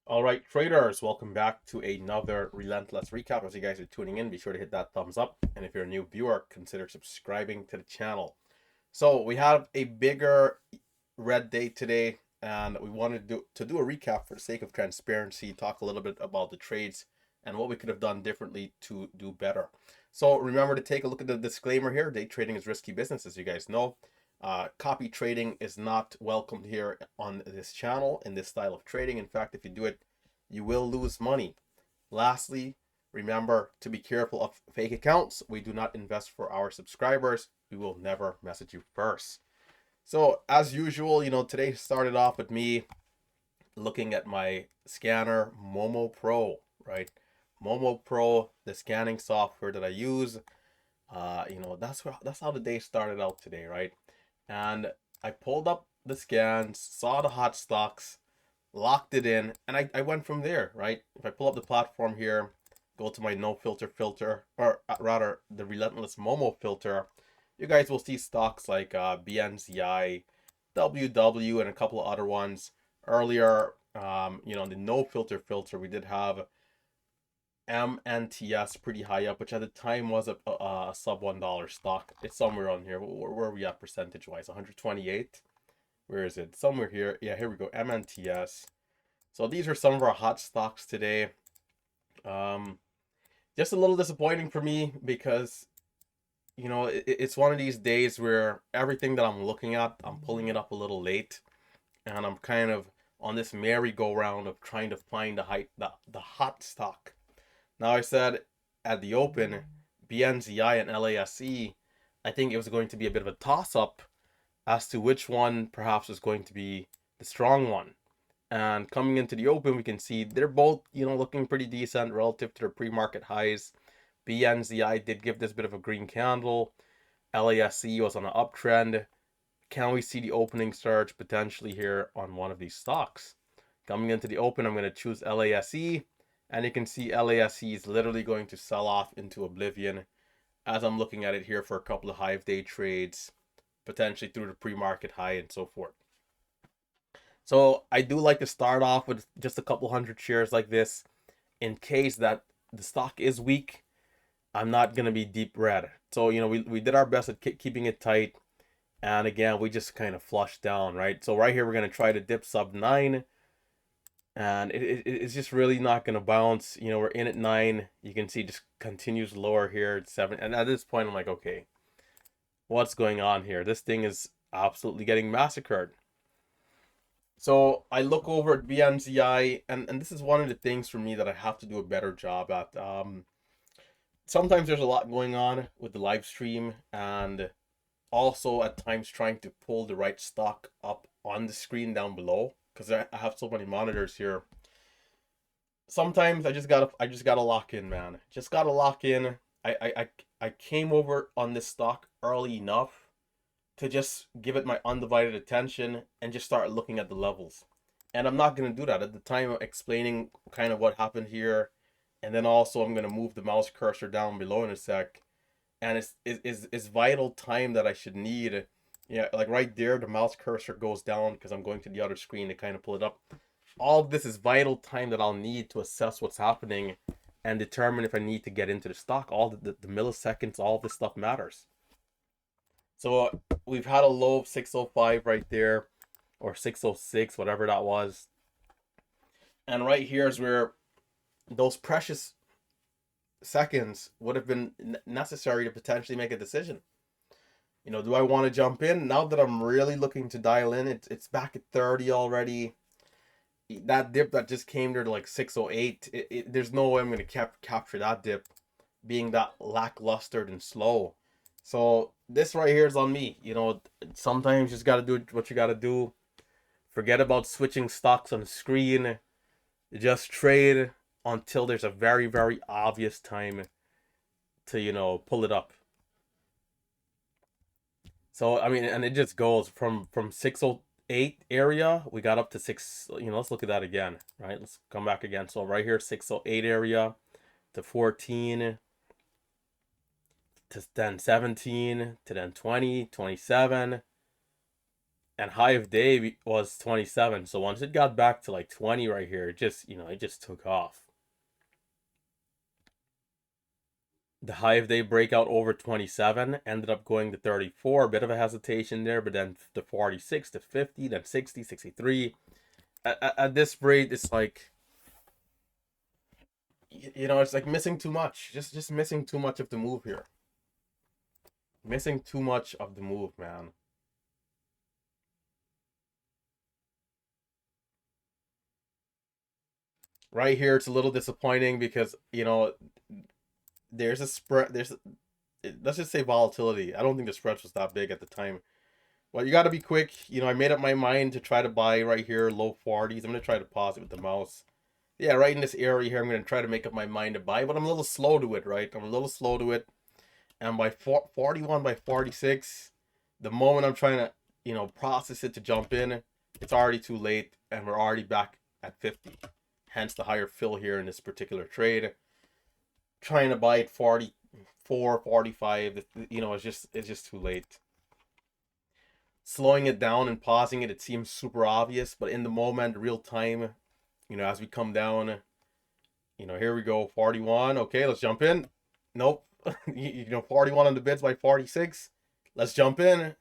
All right, traders, welcome back to another Relentless recap. As you guys are tuning in, be sure to hit that thumbs up. And if you're a new viewer, consider subscribing to the channel. So we have a bigger red day today, and we wanted to do a recap for the sake of transparency, talk a little bit about the trades and what we could have done differently to do better. So remember to take a look at the disclaimer here. Day trading is risky business, as you guys know. Copy trading is not welcomed here on this channel in this style of trading. In fact, if you do it, you will lose money. Lastly, remember to be careful of fake accounts. We do not invest for our subscribers. We will never message you first. So as usual, today started off with me looking at my scanner, Momo Pro, right? Momo Pro, the scanning software that I use. That's how the day started out today, right? And I pulled up the scans, saw the hot stocks, locked it in, and I went from there, right? If I pull up the platform here, go to my no filter, or rather the Relentless Momo filter, you guys will see stocks like BNZI, WW, and a couple of other ones. Earlier, the no filter, we did have MNTS pretty high up, which at the time was a sub $1 stock. It's somewhere on here. Where are we at percentage wise? 128. Where is it? Somewhere here. Yeah, here we go. MNTS. So these are some of our hot stocks today. Um, just a little disappointing for me because it's one of these days where everything that I'm looking at, I'm pulling it up a little late, and I'm kind of on this merry-go-round of trying to find the hot stock. Now I said at the open, BNZI and LASE, I think it was going to be a bit of a toss-up as to which one perhaps is going to be the strong one. And coming into the open, we can see they're both, looking pretty decent relative to their pre-market highs. BNZI did give this bit of a green candle. LASE was on an uptrend. Can we see the opening surge potentially here on one of these stocks? Coming into the open, I'm going to choose LASE. And you can see LASE is literally going to sell off into oblivion as I'm looking at it here for a couple of hive day trades, potentially through the pre-market high and so forth. So I do like to start off with just a couple hundred shares like this in case that the stock is weak. I'm not going to be deep red. So, we did our best at keeping it tight. And again, we just kind of flushed down, right? So right here, we're going to try to dip sub 9. And it's just really not going to bounce. We're in at 9. You can see just continues lower here at 7. And at this point, I'm like, okay, what's going on here? This thing is absolutely getting massacred. So I look over at BNZI, and this is one of the things for me that I have to do a better job at. Sometimes there's a lot going on with the live stream, and also at times trying to pull the right stock up on the screen down below because I have so many monitors here. Sometimes I just gotta lock in, man. Just gotta lock in. I came over on this stock early enough to just give it my undivided attention and just start looking at the levels. And I'm not going to do that at the time of explaining kind of what happened here. And then also I'm going to move the mouse cursor down below in a sec. And it's vital time that I should need. Yeah, like right there, the mouse cursor goes down because I'm going to the other screen to kind of pull it up. All of this is vital time that I'll need to assess what's happening and determine if I need to get into the stock. All the milliseconds, all this stuff matters. So we've had a low of 605 right there, or 606, whatever that was. And right here is where those precious seconds would have been necessary to potentially make a decision. Do I want to jump in? Now that I'm really looking to dial in, it's back at 30 already. That dip that just came there to like 608, there's no way I'm going to capture that dip being that lackluster and slow. So this right here is on me. Sometimes you just got to do what you got to do. Forget about switching stocks on the screen. Just trade until there's a very, very obvious time to, pull it up. So, I mean, and it just goes from 608 area, we got up to 6, let's look at that again, right? Let's come back again. So right here, 608 area to 14, to then 17, to then 20, 27, and high of day was 27. So once it got back to like 20 right here, it just, it just took off. The high of day breakout over 27 ended up going to 34. A bit of a hesitation there, but then to 46 to 50, then 60, 63. At this rate, it's like, it's like missing too much. Just missing too much of the move here. Missing too much of the move, man. Right here, it's a little disappointing because, there's a spread. Let's just say volatility. I don't think the spread was that big at the time. Well, you got to be quick. I made up my mind to try to buy right here, low 40s. I'm going to try to pause it with the mouse. Yeah, right in this area here, I'm going to try to make up my mind to buy, but I'm a little slow to it, right? I'm a little slow to it. And by 41, by 46, the moment I'm trying to, process it to jump in, it's already too late, and we're already back at 50. Hence the higher fill here in this particular trade. Trying to buy at 44, 45, it's just too late. Slowing it down and pausing it seems super obvious, but in the moment, real time, as we come down, here we go, 41. Okay, let's jump in. Nope. 41 on the bids by 46. Let's jump in.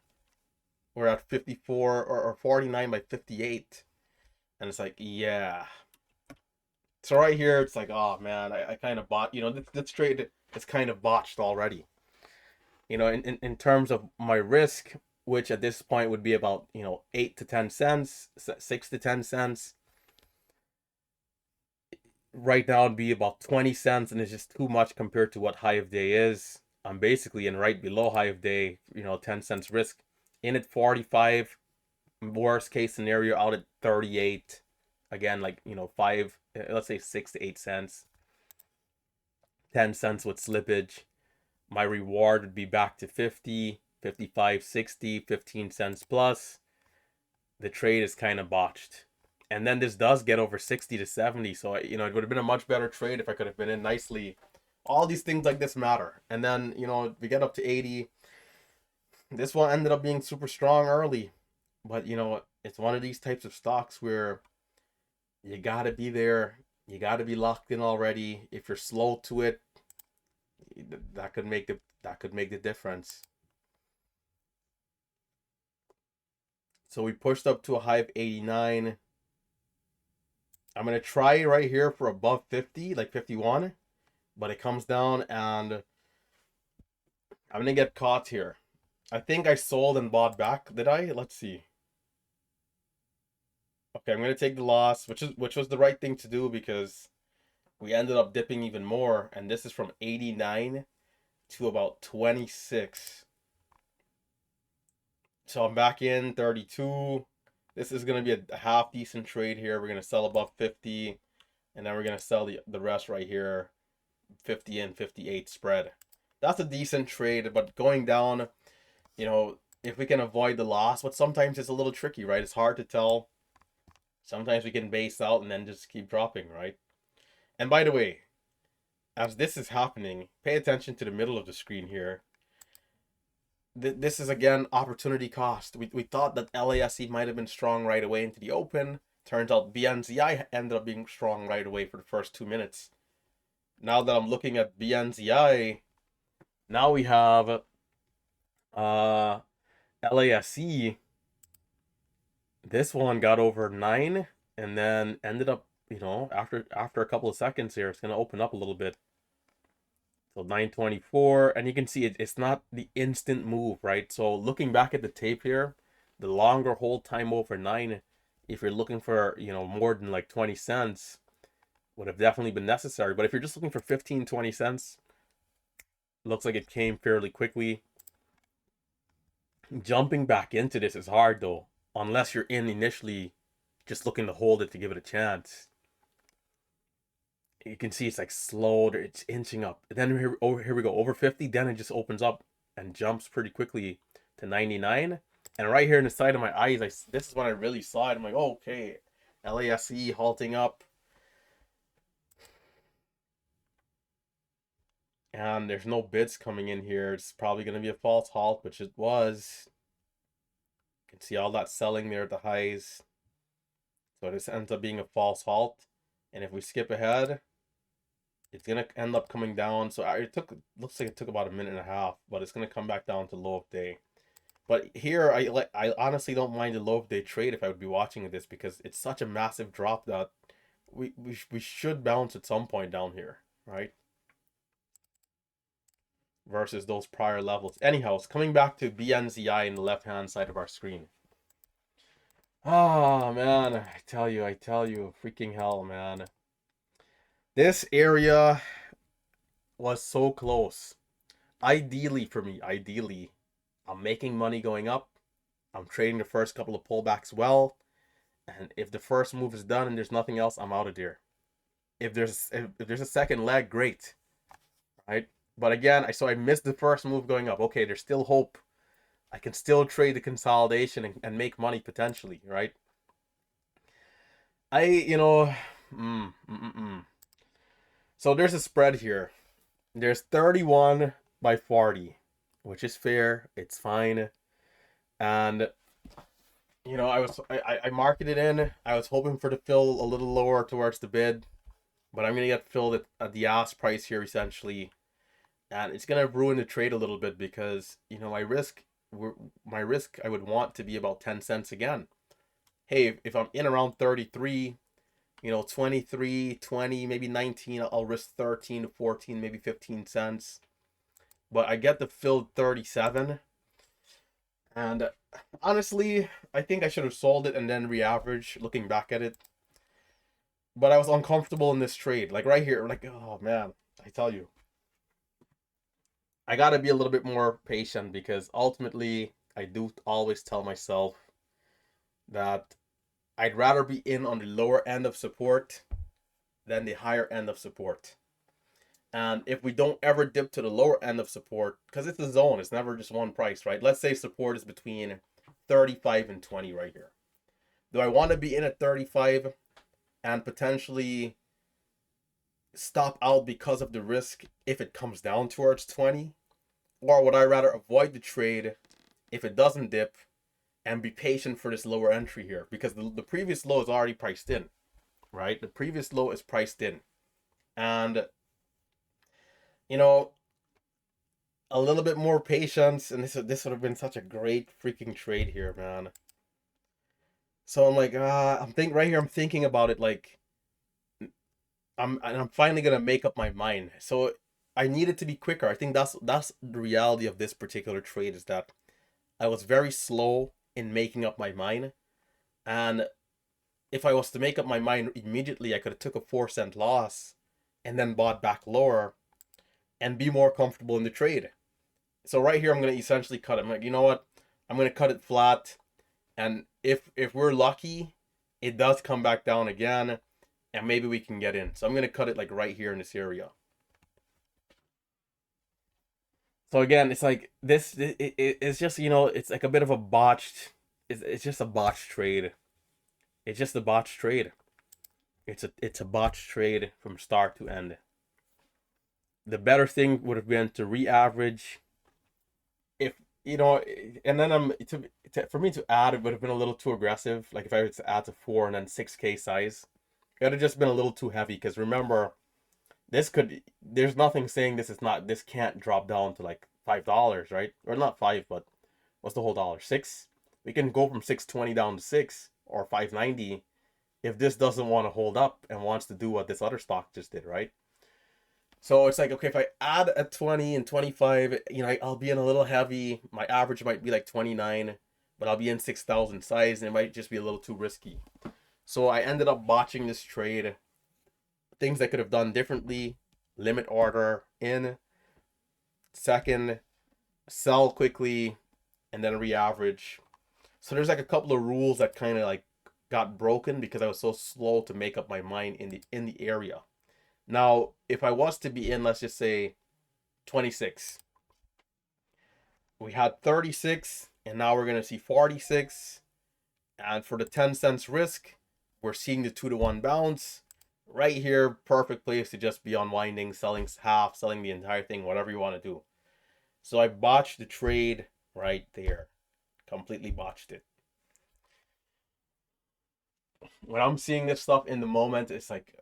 We're at 54 or 49 by 58. And it's like, yeah. So right here, it's like, oh man, I kind of bought, this trade is kind of botched already. In terms of my risk, which at this point would be about, 8 to 10 cents, 6 to 10 cents. Right now it'd be about 20 cents, and it's just too much compared to what high of day is. I'm basically in right below high of day, 10 cents risk. In at 45, worst case scenario out at 38. Again, like, let's say 6 to 8 cents. 10 cents with slippage. My reward would be back to 50, 55, 60, 15 cents plus. The trade is kind of botched. And then this does get over 60 to 70. So, it would have been a much better trade if I could have been in nicely. All these things like this matter. And then, we get up to 80. This one ended up being super strong early. But, it's one of these types of stocks where you got to be there. You got to be locked in already. If you're slow to it, that could make the difference. So we pushed up to a high of 89. I'm going to try right here for above 50, like 51. But it comes down and I'm going to get caught here. I think I sold and bought back. Did I? Let's see. Okay, I'm going to take the loss, which was the right thing to do because we ended up dipping even more. And this is from 89 to about 26. So I'm back in 32. This is going to be a half decent trade here. We're going to sell above 50. And then we're going to sell the rest right here. 50 and 58 spread. That's a decent trade, but going down, if we can avoid the loss, but sometimes it's a little tricky, right? It's hard to tell. Sometimes we can base out and then just keep dropping, right? And by the way, as this is happening, pay attention to the middle of the screen here. This is again opportunity cost. We thought that LASE might have been strong right away into the open. Turns out BNZI ended up being strong right away for the first 2 minutes. Now that I'm looking at BNZI, now we have LASE. This one got over 9 and then ended up, after a couple of seconds here, it's going to open up a little bit. So 924, and you can see it's not the instant move, right? So looking back at the tape here, the longer hold time over 9, if you're looking for, more than like 20 cents, would have definitely been necessary. But if you're just looking for 15, 20 cents, looks like it came fairly quickly. Jumping back into this is hard though, unless you're in initially just looking to hold it to give it a chance. You can see it's like slowed, it's inching up. Then here we go, over 50, then it just opens up and jumps pretty quickly to 99. And right here in the side of my eyes, this is when I really saw it. I'm like, oh, okay, LASE halting up. And there's no bids coming in here. It's probably going to be a false halt, which it was. can see all that selling there at the highs. So this ends up being a false halt. And if we skip ahead, it's gonna end up coming down. So looks like it took about a minute and a half, but it's gonna come back down to low of day. But here, I honestly don't mind the low of day trade if I would be watching this, because it's such a massive drop that we should bounce at some point down here, right? Versus those prior levels. Anyhow, it's coming back to BNZI in the left hand side of our screen. Oh man, I tell you, freaking hell, man. This area was so close. Ideally for me, I'm making money going up. I'm trading the first couple of pullbacks well. And if the first move is done and there's nothing else, I'm out of there. If there's a second leg, great. Right? But again, I missed the first move going up. Okay, there's still hope. I can still trade the consolidation and make money potentially, right? So there's a spread here. There's 31 by 40, which is fair. It's fine. And I marketed in. I was hoping for the fill a little lower towards the bid, but I'm gonna get filled at the ask price here essentially, and it's gonna ruin the trade a little bit because my risk I would want to be about 10 cents again. Hey, if I'm in around 33, 23, 20, maybe 19, I'll risk 13 to 14, maybe 15 cents. But I get the filled 37. And honestly, I think I should have sold it and then re-average looking back at it. But I was uncomfortable in this trade. Like right here, like, oh man, I tell you. I gotta be a little bit more patient because ultimately I do always tell myself that I'd rather be in on the lower end of support than the higher end of support. And if we don't ever dip to the lower end of support, because it's a zone, it's never just one price, right? Let's say support is between 35 and 20 right here. Do I want to be in at 35 and potentially stop out because of the risk if it comes down towards 20? Or would I rather avoid the trade if it doesn't dip and be patient for this lower entry here? Because the previous low is already priced in, right? The previous low is priced in. And a little bit more patience, and this would have been such a great freaking trade here, man. So I'm like, I'm thinking about it like I'm finally gonna make up my mind. So I needed to be quicker. I think that's the reality of this particular trade, is that I was very slow in making up my mind. And if I was to make up my mind immediately, I could have took a 4-cent loss and then bought back lower and be more comfortable in the trade. So right here, I'm going to essentially cut it. I'm like, you know what? I'm going to cut it flat. And if we're lucky, it does come back down again. And maybe we can get in. So I'm going to cut it like right here in this area. So again, it's like this. It's just, it's like a bit of a botched. It's just a botched trade. It's just a botched trade. It's a botched trade from start to end. The better thing would have been to re-average. If and then for me to add, it would have been a little too aggressive. Like if I were to add to 4 and then 6K size, it would have just been a little too heavy. Because remember, there's nothing saying this can't drop down to like $5, right? Or not 5, but what's the whole dollar? 6. We can go from 620 down to 6 or 590 if this doesn't want to hold up and wants to do what this other stock just did, right? So it's like, okay, if I add a 20 and 25, I'll be in a little heavy. My average might be like 29, but I'll be in 6,000 size, and it might just be a little too risky. So I ended up botching this trade. Things I could have done differently: limit order in, second, sell quickly, and then re-average. So there's like a couple of rules that kind of like got broken because I was so slow to make up my mind in the area. Now, if I was to be in, let's just say 26, we had 36, and now we're going to see 46. And for the 10 cents risk, we're seeing the 2-to-1 bounce. Right here, perfect place to just be unwinding, selling half, selling the entire thing, whatever you want to do. So I botched the trade right there. Completely botched it. when I'm seeing this stuff in the moment, it's like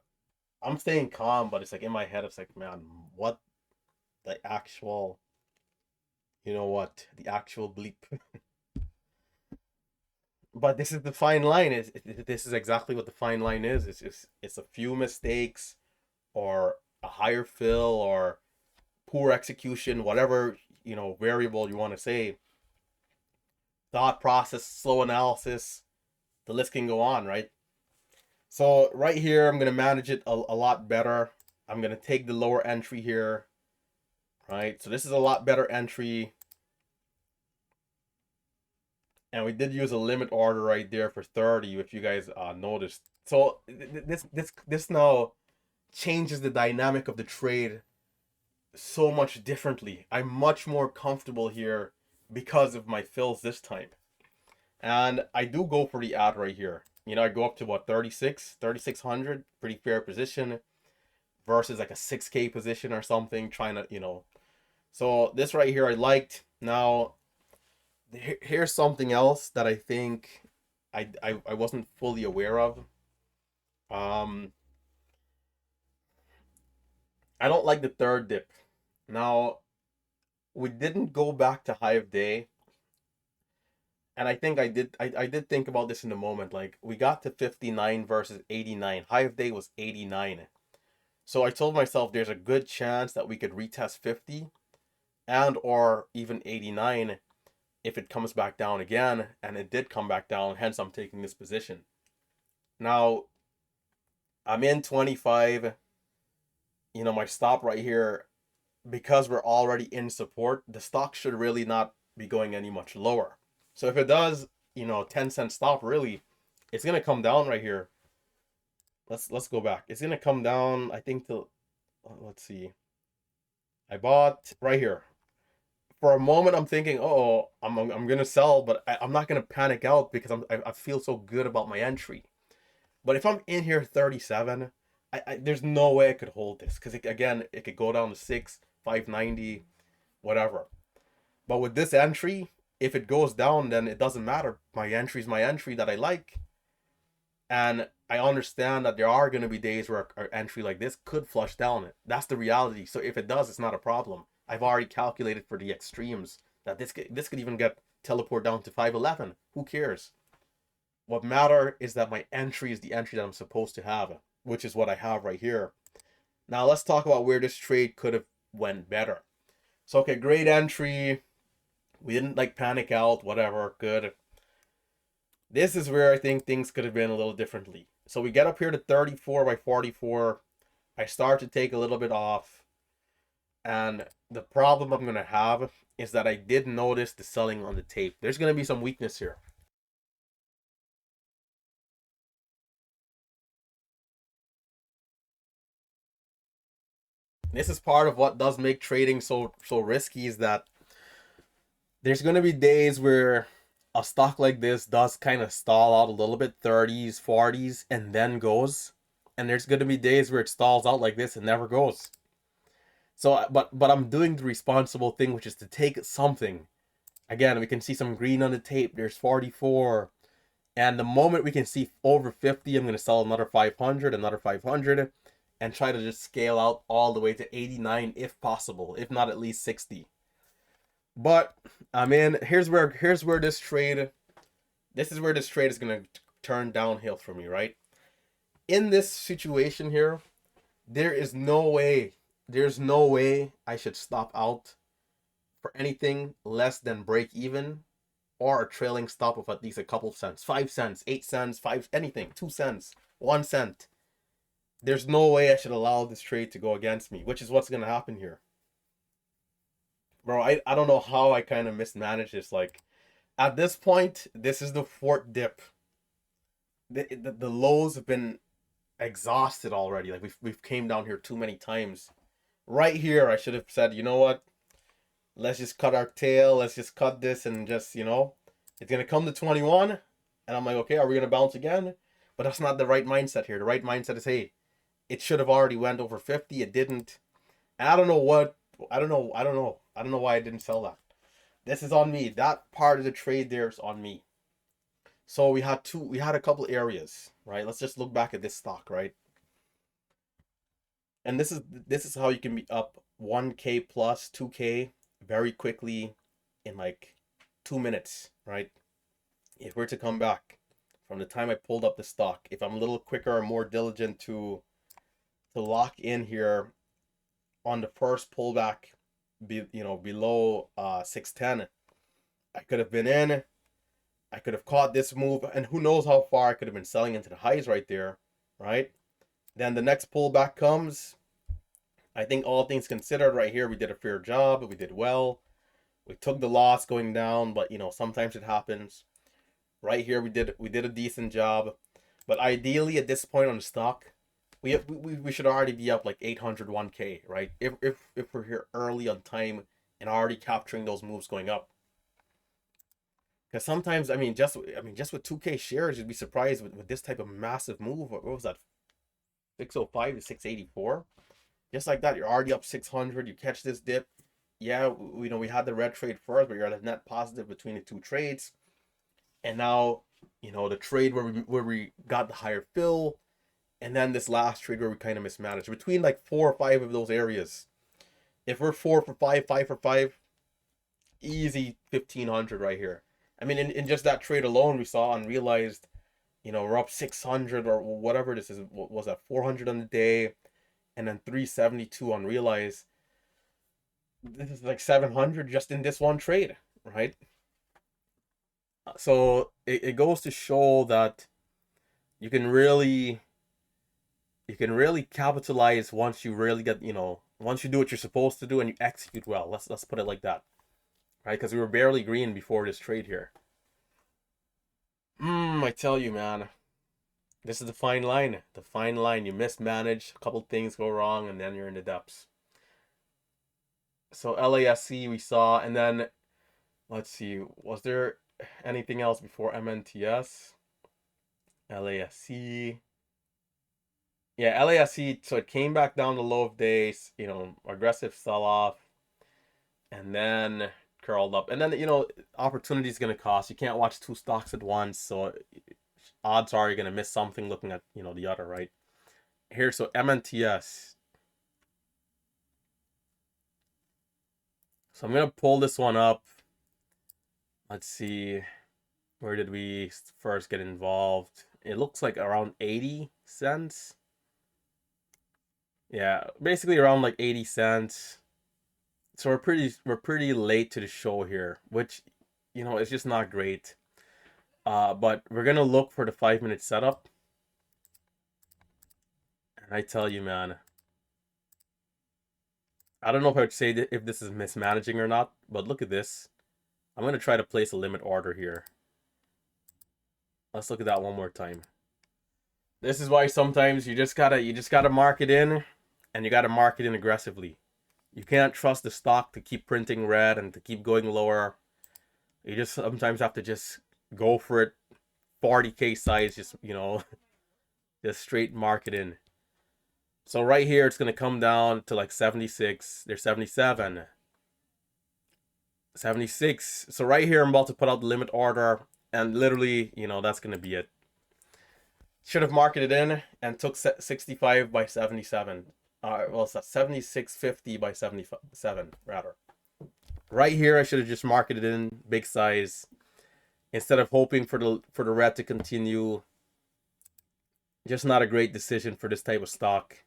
I'm staying calm, but it's like in my head, it's like, man, what the actual, the actual bleep. But this is the fine line. This is exactly what the fine line is. It's a few mistakes or a higher fill or poor execution, whatever variable you want to say. Thought process, slow analysis. The list can go on, right? So right here, I'm gonna manage it a lot better. I'm gonna take the lower entry here, right? So this is a lot better entry. And we did use a limit order right there for 30, if you guys noticed. So this now changes the dynamic of the trade so much differently. I'm much more comfortable here because of my fills this time. And I do go for the ad right here. I go up to what, 3600, pretty fair position versus like a 6K position or something, trying to. So this right here I liked. Now here's something else that I think I wasn't fully aware of. Um, I don't like the third dip. Now we didn't go back to high of day, and I think I did think about this in the moment. Like we got to 59 versus 89. High of day was 89. So I told myself there's a good chance that we could retest 50 and or even 89 if it comes back down again, and it did come back down, hence I'm taking this position. Now I'm in 25. My stop right here, because we're already in support, the stock should really not be going any much lower. So if it does, 10-cent stop, really, it's gonna come down right here. Let's go back. It's gonna come down, I think, to, let's see. I bought right here. For a moment, I'm thinking, oh, I'm gonna sell, but I'm not gonna panic out because I feel so good about my entry. But if I'm in here 37, there's no way I could hold this because again, it could go down to 590, whatever. But with this entry, if it goes down, then it doesn't matter. My entry is my entry that I like, and I understand that there are going to be days where an entry like this could flush down. That's the reality. So if it does, it's not a problem. I've already calculated for the extremes that this could even get teleport down to 511. Who cares? What matter is that my entry is the entry that I'm supposed to have, which is what I have right here. Now let's talk about where this trade could have went better. So okay, great entry. We didn't like panic out, whatever, good. This is where I think things could have been a little differently. So we get up here to 34 by 44. I start to take a little bit off. And the problem I'm going to have is that I did notice the selling on the tape. There's going to be some weakness here. This is part of what does make trading so risky, is that there's going to be days where a stock like this does kind of stall out a little bit, 30s, 40s, and then goes. And there's going to be days where it stalls out like this and never goes. So, but I'm doing the responsible thing, which is to take something. Again, we can see some green on the tape. There's 44. And the moment we can see over 50, I'm going to sell another 500, and try to just scale out all the way to 89 if possible, if not at least 60. But I mean, here's where this trade is going to turn downhill for me, right? In this situation here, there's no way I should stop out for anything less than break even or a trailing stop of at least a couple cents, 5 cents, 8 cents, 5, anything, 2 cents, 1 cent. There's no way I should allow this trade to go against me, which is what's going to happen here. Bro, I don't know how I kind of mismanaged this. Like, at this point, this is the fourth dip. The lows have been exhausted already. Like, we've came down here too many times. Right here, I should have said, you know what? Let's just cut our tail. Let's just cut this and just, it's going to come to 21. And I'm like, okay, are we going to bounce again? But that's not the right mindset here. The right mindset is, hey, it should have already went over 50. It didn't. And I don't know why I didn't sell that. This is on me. That part of the trade there is on me. So we had a couple areas, right? Let's just look back at this stock, right? And this is how you can be up 1K plus 2K very quickly in like 2 minutes, right? If we're to come back from the time I pulled up the stock, if I'm a little quicker or more diligent to lock in here on the first pullback, below 610, I could have been in. I could have caught this move, and who knows how far I could have been selling into the highs right there, right? Then the next pullback comes. I think all things considered, right here, we did a fair job. We did well. We took the loss going down, but sometimes it happens. Right here, we did a decent job, but ideally at this point on the stock, we should already be up like 801K, right? If we're here early on time and already capturing those moves going up. Because sometimes, just with 2K shares, you'd be surprised with this type of massive move. What was that? 605 to 684. Just like that, you're already up 600. You catch this dip. Yeah, we had the red trade first, but you're at a net positive between the two trades. And now, the trade where we got the higher fill, and then this last trade where we kind of mismanaged. Between like 4 or 5 of those areas, if we're 4 for 5, 5 for 5, easy 1500 right here. In just that trade alone, we saw and realized, we're up 600 or whatever this is. What was that, 400 on the day, and then 372 on realize. This is like 700 just in this one trade, right? So it goes to show that you can really capitalize once you really get, once you do what you're supposed to do and you execute well. Let's put it like that, right? Because we were barely green before this trade here. I tell you, man, this is the fine line. The fine line. You mismanage, a couple things go wrong, and then you're in the depths. So LASC we saw, and then let's see, was there anything else before MNTS? LASC. Yeah, LASC, so it came back down to low of days, aggressive sell off, and then curled up. And then, opportunity is going to cost. You can't watch two stocks at once, so odds are you're going to miss something looking at, the other, right? Here, so MNTS. So I'm going to pull this one up. Let's see. Where did we first get involved? It looks like around 80 cents. Yeah, basically around like 80 cents. So we're pretty late to the show here, which it's just not great. But we're gonna look for the 5-minute setup. And I tell you, man, I don't know if I would say if this is mismanaging or not, but look at this. I'm gonna try to place a limit order here. Let's look at that one more time. This is why sometimes you just gotta mark it in, and you gotta mark it in aggressively. You can't trust the stock to keep printing red and to keep going lower. You just sometimes have to just go for it. 40K size, just just straight mark it in. So right here, it's gonna come down to like 76. There's 77. 76. So right here, I'm about to put out the limit order, and literally, that's gonna be it. Should have marked it in and took 65 by 77. Well, it's 76.50 by 77 rather. Right here, I should have just marked it in big size instead of hoping for the red to continue. Just not a great decision for this type of stock.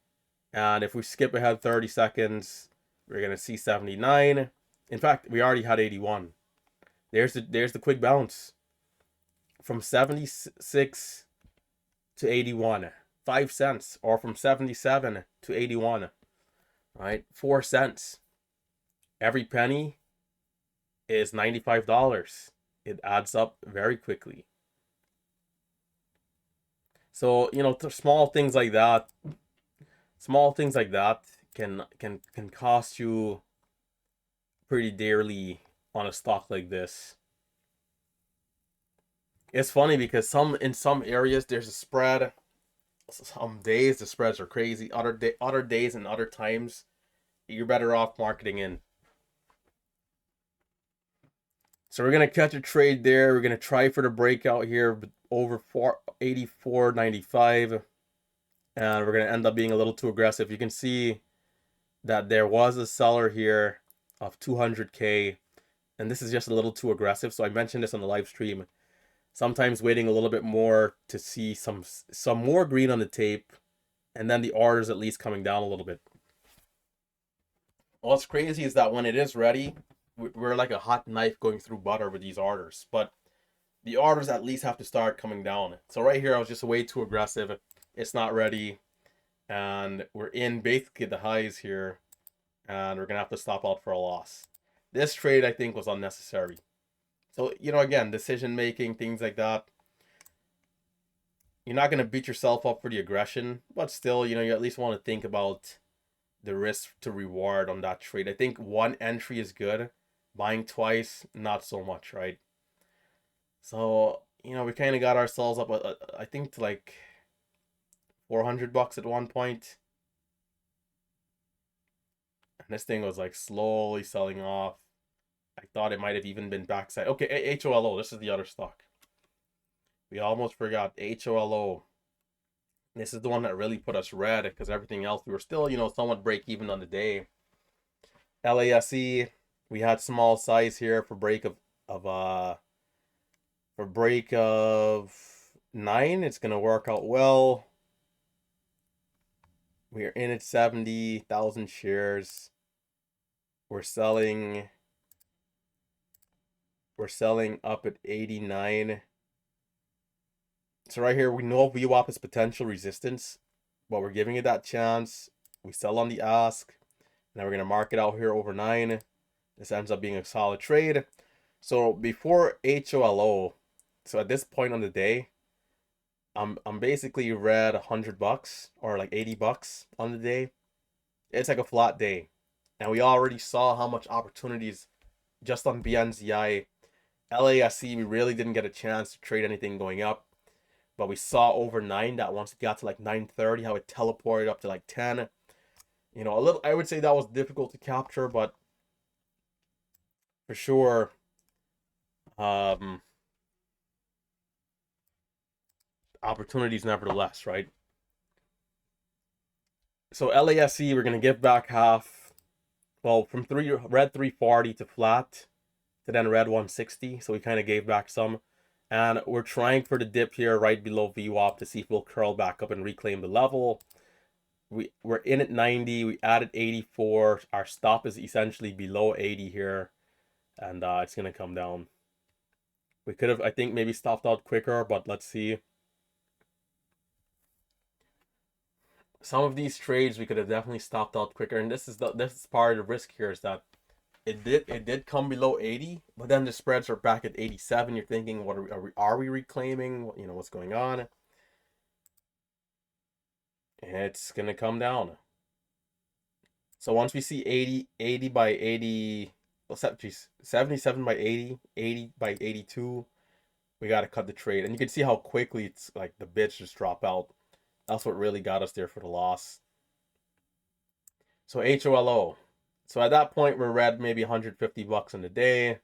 And if we skip ahead 30 seconds, we're gonna see 79. In fact, we already had 81. There's the quick bounce from 76 to 81. 5 cents, or from 77 to 81, right? 4 cents. Every penny is $95. It adds up very quickly. So, small things like that can cost you pretty dearly on a stock like this. It's funny because in some areas there's a spread. Some days the spreads are crazy. Other days and other times, you're better off marketing in. So we're gonna catch a trade there. We're gonna try for the breakout here over 84.95, and we're gonna end up being a little too aggressive. You can see that there was a seller here of 200K, and this is just a little too aggressive. So I mentioned this on the live stream. Sometimes waiting a little bit more to see some more green on the tape, and then the orders at least coming down a little bit. What's crazy is that when it is ready, we're like a hot knife going through butter with these orders, but the orders at least have to start coming down. So right here, I was just way too aggressive. It's not ready, and we're in basically the highs here, and we're gonna have to stop out for a loss. This trade, I think, was unnecessary. So, you know, again, decision making, things like that. You're not gonna beat yourself up for the aggression, but still, you know, you at least want to think about the risk to reward on that trade. I think one entry is good. Buying twice, not so much, right? So, you know, we kind of got ourselves up, I think, to like $400 at one point. And this thing was like slowly selling off. I thought it might have even been backside. Okay, HOLO, this is the other stock. We almost forgot HOLO. This is the one that really put us red because everything else, we were still, you know, somewhat break even on the day. LASE, we had small size here for break of 9. It's gonna work out well. We are in at 70,000 shares. We're selling up at 89. So right here, we know VWAP is potential resistance, but we're giving it that chance. We sell on the ask. Now we're going to mark it out here over 9. This ends up being a solid trade. So before HOLO, so at this point on the day, I'm basically red $100 or like $80 on the day. It's like a flat day. And we already saw how much opportunities just on BNZI. LASC, we really didn't get a chance to trade anything going up. But we saw over 9 that once it got to like 9:30, how it teleported up to like 10. You know, a little, I would say that was difficult to capture, but for sure, opportunities nevertheless, right? So LASC, we're gonna give back half. Well, from red 340 to flat, to then red 160. So we kind of gave back some. And we're trying for the dip here right below VWAP to see if we'll curl back up and reclaim the level. We're in at 90. We added 84. Our stop is essentially below 80 here. And it's going to come down. We could have, I think, maybe stopped out quicker, but let's see. Some of these trades we could have definitely stopped out quicker. And this is part of the risk here, is that it did come below 80, but then the spreads are back at 87. You're thinking, what are we reclaiming? You know, what's going on? It's gonna come down. So once we see 80 by 80, well, 77 by 80, 80 by 82, we gotta cut the trade. And you can see how quickly it's like the bids just drop out. That's what really got us there for the loss. So HOLO. So at that point, we're red maybe $150 in a day.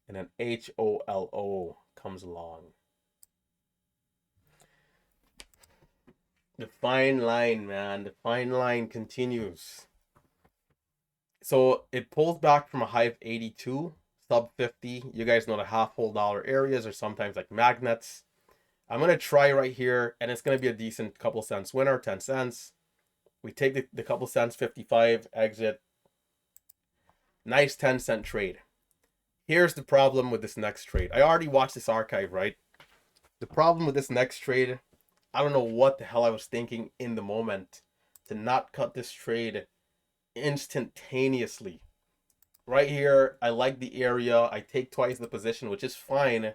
And then HOLO comes along. The fine line, man. The fine line continues. So it pulls back from a high of 82, sub 50. You guys know the half whole dollar areas are sometimes like magnets. I'm going to try right here, and it's going to be a decent couple cents winner, 10 cents. We take the couple cents, 55, exit. Nice 10-cent trade. Here's the problem with this next trade. I already watched this archive, right? The problem with this next trade, I don't know what the hell I was thinking in the moment to not cut this trade instantaneously. Right here, I like the area. I take twice the position, which is fine.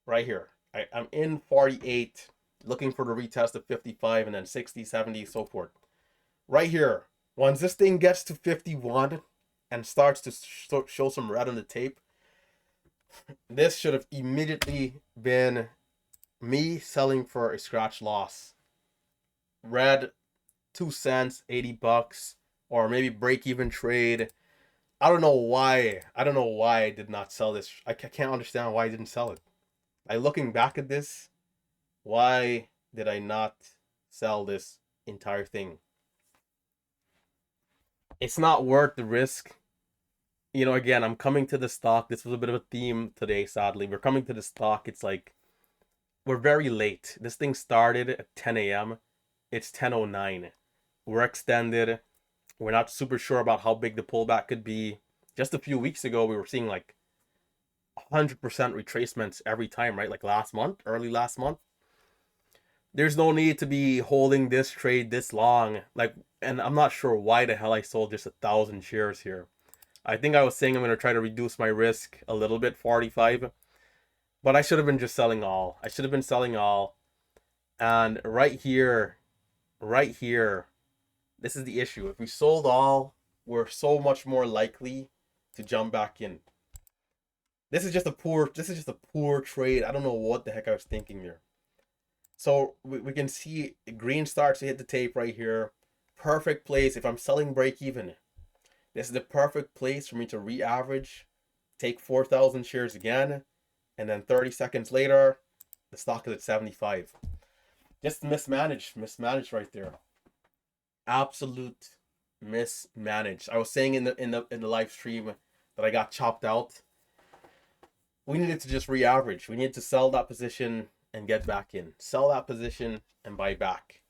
Right here, I'm in 48, looking for the retest of 55 and then 60, 70, so forth. Right here, once this thing gets to 51 and starts to show some red on the tape, this should have immediately been me selling for a scratch loss. Red, 2 cents, $80, or maybe break even trade. I don't know why. I don't know why I did not sell this. Can't understand why I didn't sell it. Like looking back at this, why did I not sell this entire thing? It's not worth the risk. You know, again, I'm coming to the stock. This was a bit of a theme today, sadly. We're coming to the stock. It's like we're very late. This thing started at 10 a.m. It's 10:09. We're extended. We're not super sure about how big the pullback could be. Just a few weeks ago, we were seeing like 100% retracements every time, right? Like last month, early last month. There's no need to be holding this trade this long. Like, and I'm not sure why the hell I sold just 1,000 shares here. I think I was saying I'm going to try to reduce my risk a little bit, 45. But I should have been just selling all. I should have been selling all. And right here, this is the issue. If we sold all, we're so much more likely to jump back in. This is just a poor trade. I don't know what the heck I was thinking here. So we can see green starts to hit the tape right here. Perfect place. If I'm selling break even, this is the perfect place for me to re-average, take 4,000 shares again, and then 30 seconds later, the stock is at 75. Just mismanaged right there. Absolute mismanaged. I was saying in the live stream that I got chopped out. We needed to just re-average. We needed to sell that position and get back in. Sell that position and buy back.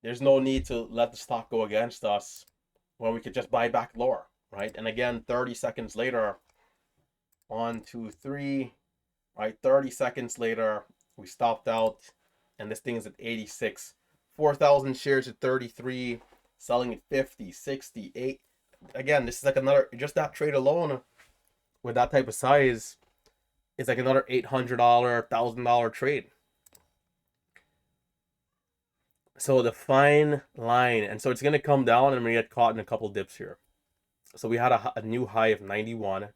There's no need to let the stock go against us when we could just buy back lower, right? And again, 30 seconds later, 1, 2, 3, right? 30 seconds later, we stopped out, and this thing is at 86. 4,000 shares at 33, selling at 50, 60, 8. Again, this is like another, just that trade alone with that type of size, it's like another $800, $1,000 trade. So the fine line, and so it's going to come down and I'm going to get caught in a couple dips here. So we had a new high of 91.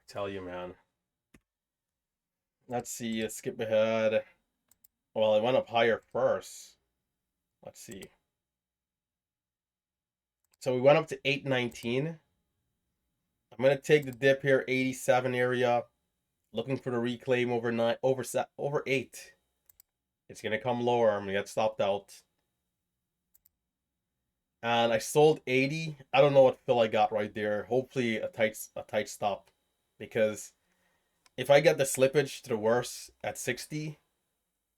Tell you, man. Let's see, let's skip ahead. Well, it went up higher first. Let's see. So we went up to 819. I'm gonna take the dip here, 87 area, looking for the reclaim over 8. It's gonna come lower. I'm gonna get stopped out. And I sold 80. I don't know what fill I got right there. Hopefully a tight stop, because if I get the slippage to the worst at 60,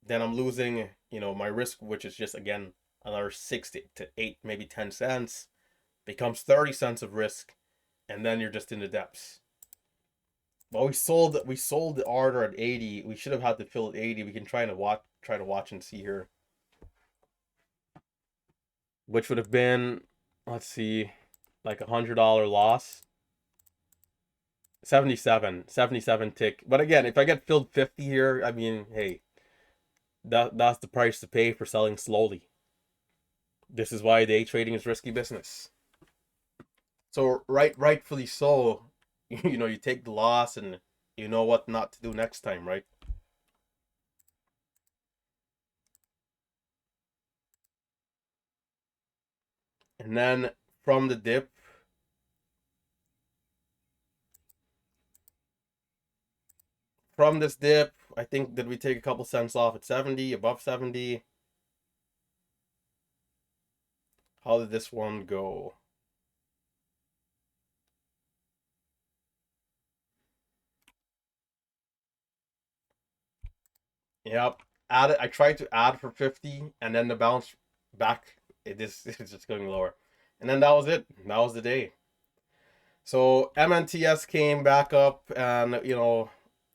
then I'm losing, my risk, which is just again another 60 to 8, maybe 10 cents, becomes 30 cents of risk, and then you're just in the depths. Well, we sold the order at 80. We should have had to fill at 80. We can try to watch and see here, which would have been, let's see, like $100 loss. 77 tick. But again, if I get filled 50 here, I mean, hey, that's the price to pay for selling slowly. This is why day trading is risky business. So rightfully so, you take the loss and you know what not to do next time, right? And then from the dip, from this dip, I think, did we take a couple cents off at 70, above 70? How did this one go? Yep. I tried to add for 50, and then the bounce back, it's just going lower. And then that was it. That was the day. So MNTS came back up, and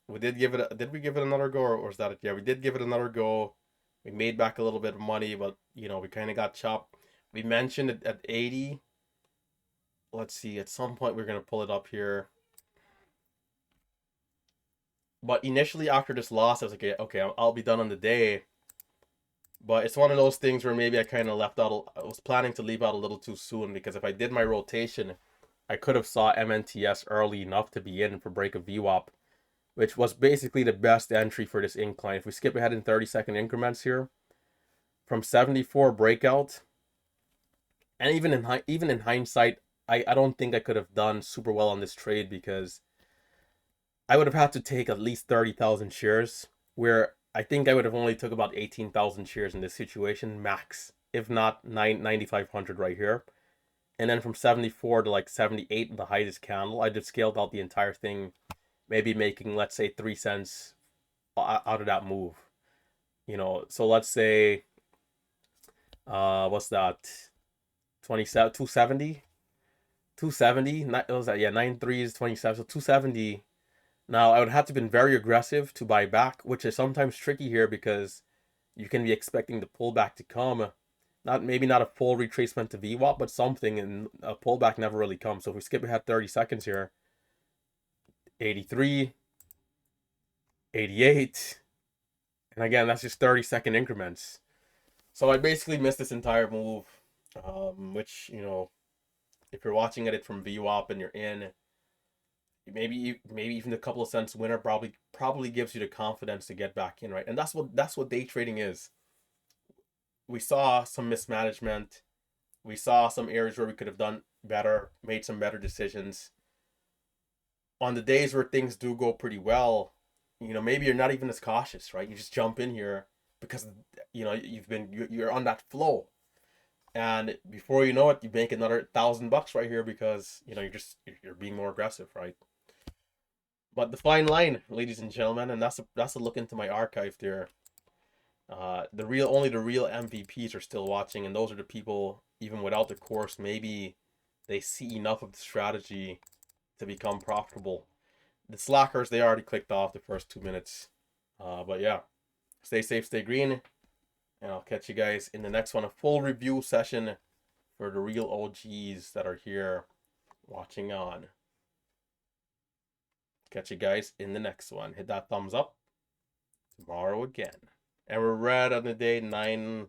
we did give it. Did we give it another go, or was that it? Yeah, we did give it another go. We made back a little bit of money, but we kind of got chopped. We mentioned it at 80. Let's see. At some point, we're gonna pull it up here. But initially, after this loss, I was like, okay, I'll be done on the day. But it's one of those things where maybe I kind of left out. I was planning to leave out a little too soon, because if I did my rotation, I could have saw MNTS early enough to be in for break of VWAP. which was basically the best entry for this incline. If we skip ahead in 30-second increments here, from 74 breakout, and even in hindsight, I don't think I could have done super well on this trade because I would have had to take at least 30,000 shares, where I think I would have only took about 18,000 shares in this situation max, if not 9,500 right here. And then from 74 to like 78 in the highest candle, I just scaled out the entire thing, maybe making, let's say, 3 cents out of that move. So let's say, what's that? 27, 270? 270? What was that? Yeah, 93 is 27. So 270. Now, I would have to been very aggressive to buy back, which is sometimes tricky here because you can be expecting the pullback to come. Maybe not a full retracement to VWAP, but something, and a pullback never really comes. So if we skip ahead 30 seconds here, 83, 88, and again, that's just 30-second increments. So I basically missed this entire move, which, if you're watching it from VWAP and you're in, maybe even a couple of cents winner probably gives you the confidence to get back in, right? And that's what day trading is. We saw some mismanagement. We saw some areas where we could have done better, made some better decisions. On the days where things do go pretty well, maybe you're not even as cautious, right? You just jump in here because you're on that flow, and before you know it, you make another $1,000 right here because you're being more aggressive, right? But the fine line, ladies and gentlemen, and that's a look into my archive there. Only the real MVPs are still watching, and those are the people, even without the course, maybe they see enough of the strategy to become profitable. The slackers, they already clicked off the first 2 minutes. But yeah, stay safe, stay green, and I'll catch you guys in the next one. A full review session for the real OGs that are here watching on. Catch you guys in the next one. Hit that thumbs up. Tomorrow again. And we're right on the day 989.25.